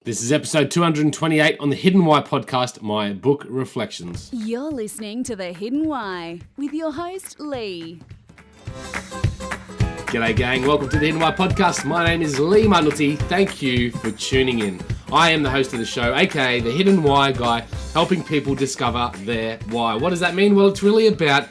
This is episode 228 on the Hidden Why podcast, my book reflections. You're listening to The Hidden Why with your host, Lee. G'day gang, welcome to the Hidden Why podcast. My name is Lee Marnuti. Thank you for tuning in. I am the host of the show, aka the Hidden Why guy, helping people discover their why. What does that mean? Well, it's really about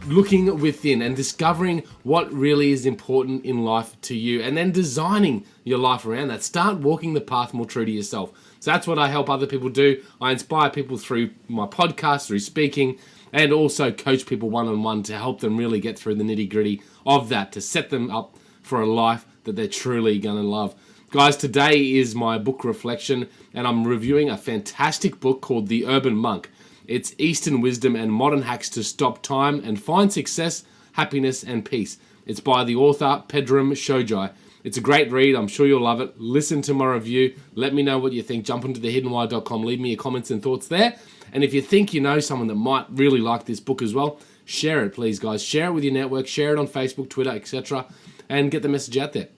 looking within and discovering what really is important in life to you and then designing your life around that. Start walking the path more true to yourself. So that's what I help other people do. I inspire people through my podcast, through speaking, and also coach people one-on-one to help them really get through the nitty-gritty of that, to set them up for a life that they're truly going to love. Guys, today is my book reflection, and I'm reviewing a fantastic book called The Urban Monk. It's Eastern wisdom and modern hacks to stop time and find success, happiness, and peace. It's by the author Pedram Shojai. It's a great read. I'm sure you'll love it. Listen to my review. Let me know what you think. Jump onto thehiddenwhy.com. Leave me your comments and thoughts there. And if you think you know someone that might really like this book as well, share it, please, guys. Share it with your network. Share it on Facebook, Twitter, etc. And get the message out there.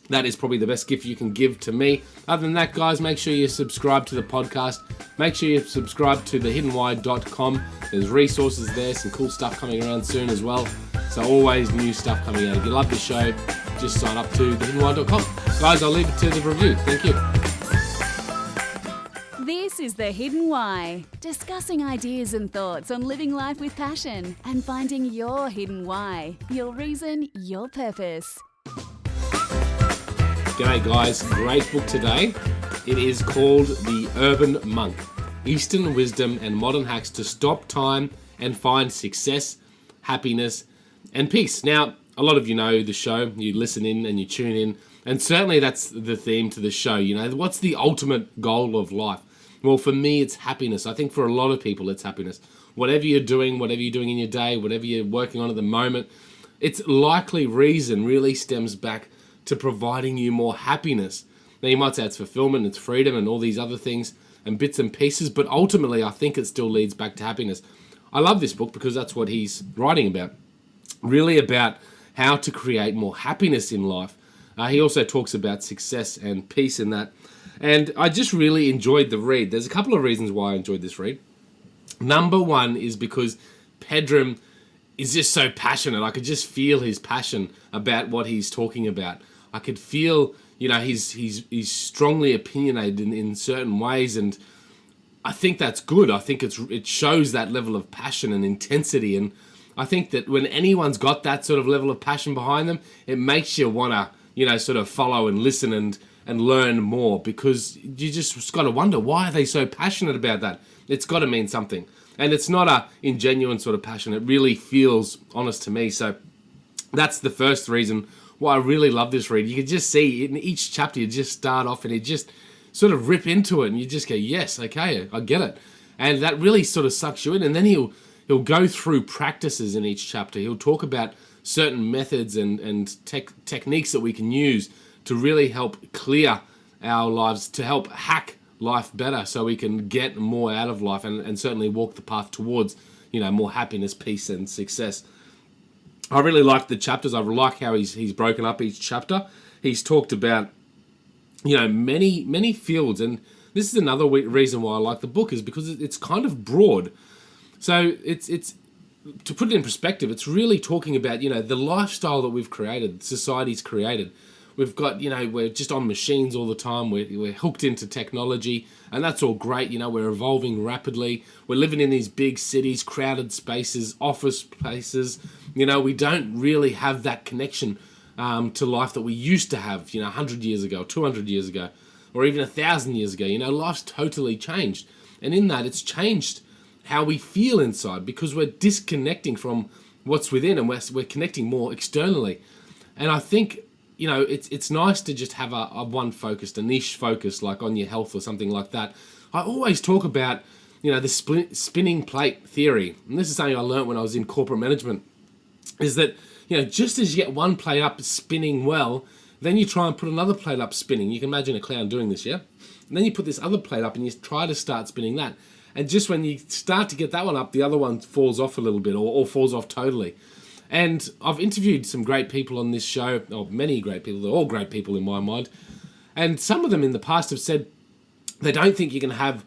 That is probably the best gift you can give to me. Other than that, guys, make sure you subscribe to the podcast. Make sure you subscribe to thehiddenwhy.com. There's resources there, some cool stuff coming around soon as well. So always new stuff coming out. If you love the show, just sign up to thehiddenwhy.com. Guys, I'll leave it to the review. Thank you. This is The Hidden Why, discussing ideas and thoughts on living life with passion and finding your hidden why, your reason, your purpose. G'day guys, great book today. It is called The Urban Monk, Eastern Wisdom and Modern Hacks to Stop Time and Find Success, Happiness and Peace. Now, a lot of you know the show, you listen in and you tune in, and certainly that's the theme to the show. You know, what's the ultimate goal of life? Well, for me, it's happiness. I think for a lot of people, it's happiness. Whatever you're doing in your day, whatever you're working on at the moment, its likely reason really stems back to providing you more happiness. Now you might say it's fulfillment, it's freedom and all these other things and bits and pieces, but ultimately I think it still leads back to happiness. I love this book because that's what he's writing about. Really about how to create more happiness in life. He also talks about success and peace in that. And I just really enjoyed the read. There's a couple of reasons why I enjoyed this read. Number one is because Pedram is just so passionate. I could just feel his passion about what he's talking about. I could feel, you know, he's strongly opinionated in certain ways, and I think that's good. I think it shows that level of passion and intensity, and I think that when anyone's got that sort of level of passion behind them, it makes you want to, you know, sort of follow and listen and learn more, because you just got to wonder, why are they so passionate about that? It's got to mean something. And it's not a ingenuine sort of passion. It really feels honest to me. So that's the first reason why I really love this read. You can just see in each chapter, you just start off and you just sort of rip into it and you just go, yes, okay, I get it. And that really sort of sucks you in. And then he'll go through practices in each chapter. He'll talk about certain methods and techniques that we can use to really help clear our lives, to help hack life better so we can get more out of life and certainly walk the path towards, you know, more happiness, peace and success. I really like the chapters. I like how he's broken up each chapter. He's talked about, you know, many fields, and this is another reason why I like the book, is because it's kind of broad. So it's to put it in perspective, it's really talking about, you know, the lifestyle that we've created, society's created. We've got, you know, we're just on machines all the time. We're hooked into technology, and that's all great. You know, we're evolving rapidly. We're living in these big cities, crowded spaces, office spaces. You know, we don't really have that connection to life that we used to have, you know, 100 years ago, 200 years ago, or even 1,000 years ago. You know, life's totally changed. And in that, it's changed how we feel inside, because we're disconnecting from what's within and we're connecting more externally. And I think, you know, it's nice to just have a one focused, a niche focus, like on your health or something like that. I always talk about, you know, the spinning plate theory. And this is something I learned when I was in corporate management, is that, you know, just as you get one plate up spinning well, then you try and put another plate up spinning. You can imagine a clown doing this, yeah? And then you put this other plate up and you try to start spinning that. And just when you start to get that one up, the other one falls off a little bit or falls off totally. And I've interviewed some great people on this show, or many great people, they're all great people in my mind. And some of them in the past have said, They don't think you can have,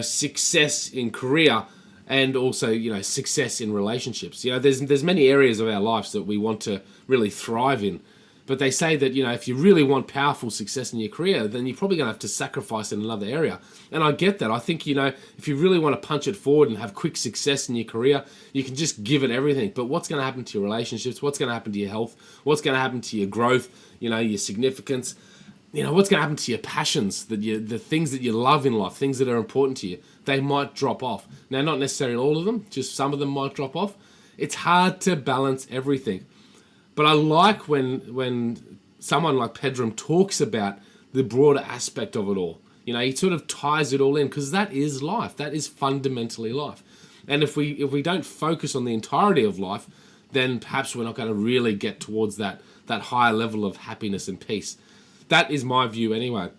success in career and also, success in relationships. There's many areas of our lives that we want to really thrive in. But they say that, if you really want powerful success in your career, then you're probably going to have to sacrifice in another area. And I get that. I think, if you really want to punch it forward and have quick success in your career, you can just give it everything. But what's going to happen to your relationships? What's going to happen to your health? What's going to happen to your growth? Your significance? What's going to happen to your passions, the things that you love in life, things that are important to you? They might drop off. Now, not necessarily all of them, just some of them might drop off. It's hard to balance everything. But I like when someone like Pedram talks about the broader aspect of it all. He sort of ties it all in, because that is life. That is fundamentally life. And if we don't focus on the entirety of life, then perhaps we're not going to really get towards that higher level of happiness and peace. That is my view anyway.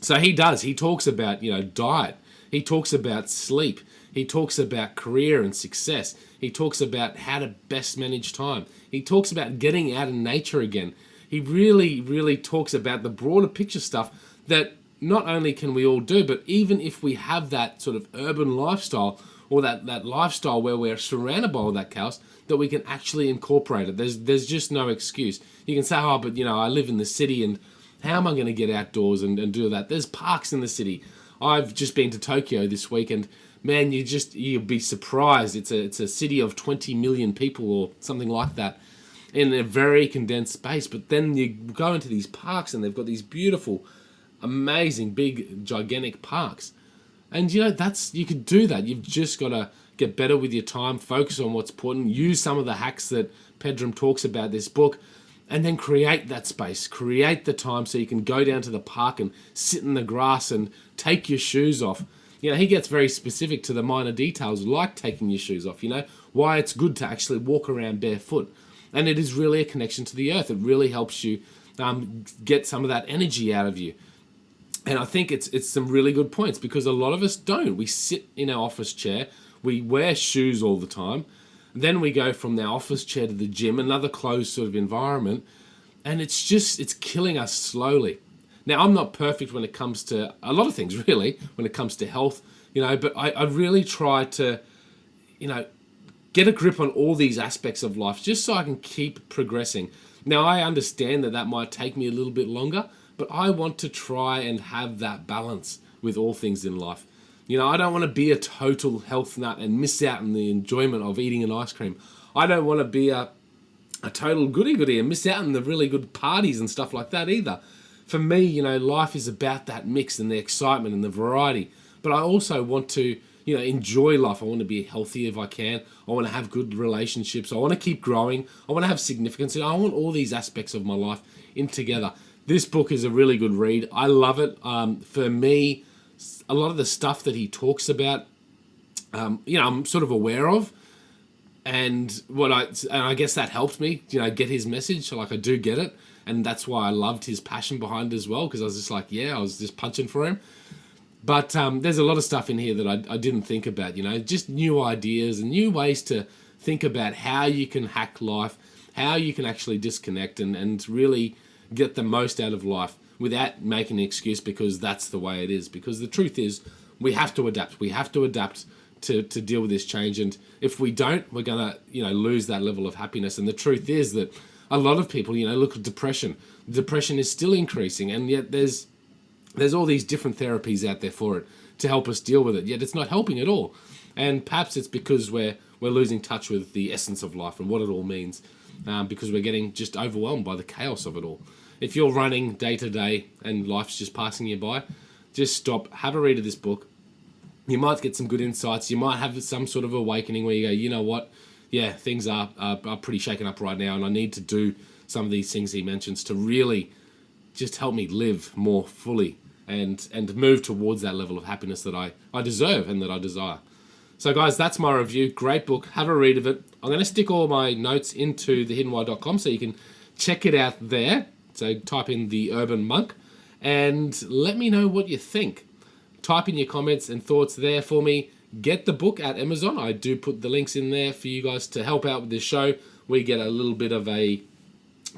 So he does. He talks about, diet. He talks about sleep. He talks about career and success. He talks about how to best manage time. He talks about getting out in nature again. He really, really talks about the broader picture stuff that not only can we all do, but even if we have that sort of urban lifestyle, or that lifestyle where we're surrounded by all that chaos, that we can actually incorporate it. There's just no excuse. You can say, but I live in the city, and how am I going to get outdoors and do that? There's parks in the city. I've just been to Tokyo this week, and man, you'll be surprised. It's a city of 20 million people or something like that in a very condensed space. But then you go into these parks, and they've got these beautiful, amazing, big, gigantic parks. And you could do that. You've just got to get better with your time, focus on what's important, use some of the hacks that Pedram talks about in this book, and then create that space, create the time so you can go down to the park and sit in the grass and take your shoes off. He gets very specific to the minor details, like taking your shoes off, why it's good to actually walk around barefoot. And it is really a connection to the earth. It really helps you get some of that energy out of you. And I think it's some really good points, because a lot of us don't. We sit in our office chair, we wear shoes all the time, then we go from our office chair to the gym, another closed sort of environment, and it's killing us slowly. Now, I'm not perfect when it comes to a lot of things, really, when it comes to health, but I really try to, get a grip on all these aspects of life just so I can keep progressing. Now, I understand that might take me a little bit longer, but I want to try and have that balance with all things in life. I don't want to be a total health nut and miss out on the enjoyment of eating an ice cream. I don't want to be a total goody-goody and miss out on the really good parties and stuff like that either. For me, life is about that mix and the excitement and the variety. But I also want to, enjoy life. I want to be healthy if I can. I want to have good relationships. I want to keep growing. I want to have significance. I want all these aspects of my life in together. This book is a really good read. I love it. For me, a lot of the stuff that he talks about, I'm sort of aware of. And I guess that helped me, get his message. Like, I do get it. And that's why I loved his passion behind it as well, because I was just like, I was just punching for him. But there's a lot of stuff in here that I didn't think about, just new ideas and new ways to think about how you can hack life, how you can actually disconnect and really get the most out of life without making an excuse because that's the way it is. Because the truth is, we have to adapt. We have to adapt to deal with this change. And if we don't, we're going to, lose that level of happiness. And the truth is that a lot of people, look at depression. Depression is still increasing, and yet there's all these different therapies out there for it to help us deal with it. Yet it's not helping at all. And perhaps it's because we're losing touch with the essence of life and what it all means, because we're getting just overwhelmed by the chaos of it all. If you're running day to day and life's just passing you by, just stop, have a read of this book. You might get some good insights. You might have some sort of awakening where you go, you know what? Yeah, things are pretty shaken up right now, and I need to do some of these things he mentions to really just help me live more fully and move towards that level of happiness that I deserve and that I desire. So guys, that's my review. Great book. Have a read of it. I'm going to stick all my notes into thehiddenwhy.com so you can check it out there. So type in The Urban Monk and let me know what you think. Type in your comments and thoughts there for me. Get the book at Amazon. I do put the links in there for you guys to help out with this show. We get a little bit of a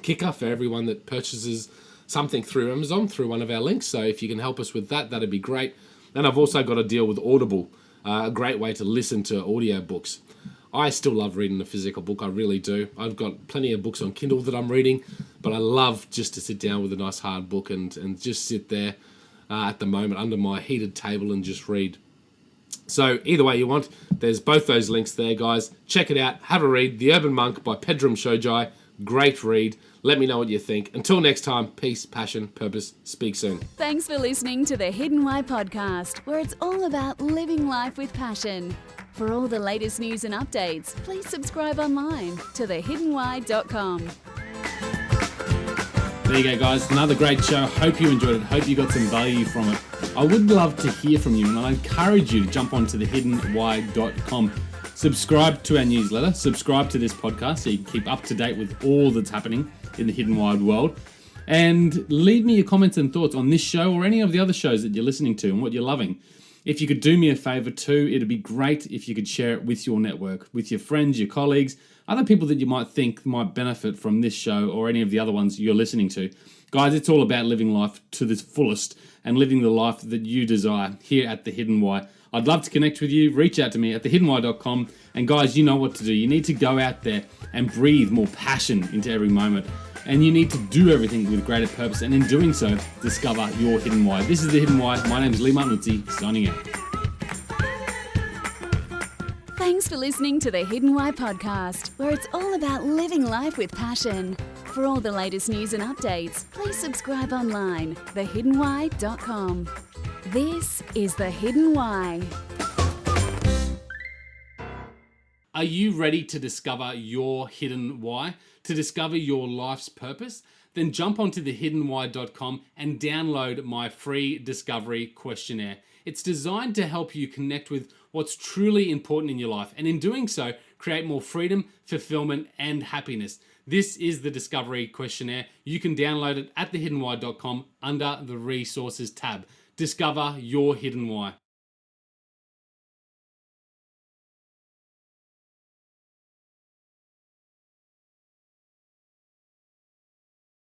kicker for everyone that purchases something through Amazon, through one of our links. So if you can help us with that, that'd be great. And I've also got a deal with Audible, a great way to listen to audiobooks. I still love reading a physical book, I really do. I've got plenty of books on Kindle that I'm reading, but I love just to sit down with a nice hard book and just sit there at the moment under my heated table and just read. So either way you want, there's both those links there, guys. Check it out, have a read. The Urban Monk by Pedram Shojai. Great read. Let me know what you think. Until next time, peace, passion, purpose. Speak soon. Thanks for listening to the Hidden Why podcast, where it's all about living life with passion. For all the latest news and updates, please subscribe online to thehiddenwhy.com. There you go, guys. Another great show. Hope you enjoyed it. Hope you got some value from it. I would love to hear from you, and I encourage you to jump onto thehiddenwhy.com. Subscribe to our newsletter. Subscribe to this podcast so you can keep up to date with all that's happening in the hidden wide world. And leave me your comments and thoughts on this show or any of the other shows that you're listening to and what you're loving. If you could do me a favor too, it'd be great if you could share it with your network, with your friends, your colleagues, other people that you might think might benefit from this show or any of the other ones you're listening to. Guys, it's all about living life to the fullest and living the life that you desire here at The Hidden Why. I'd love to connect with you. Reach out to me at thehiddenwhy.com. And guys, you know what to do. You need to go out there and breathe more passion into every moment. And you need to do everything with greater purpose. And in doing so, discover your hidden why. This is The Hidden Why. My name is Lee Martinuzzi, signing out. Thanks for listening to the Hidden Why podcast, where it's all about living life with passion. For all the latest news and updates, please subscribe online, thehiddenwhy.com. This is The Hidden Why. Are you ready to discover your hidden why? To discover your life's purpose? Then jump onto thehiddenwhy.com and download my free discovery questionnaire. It's designed to help you connect with what's truly important in your life, and in doing so, create more freedom, fulfillment, and happiness. This is the Discovery Questionnaire. You can download it at thehiddenwhy.com under the Resources tab. Discover your hidden why.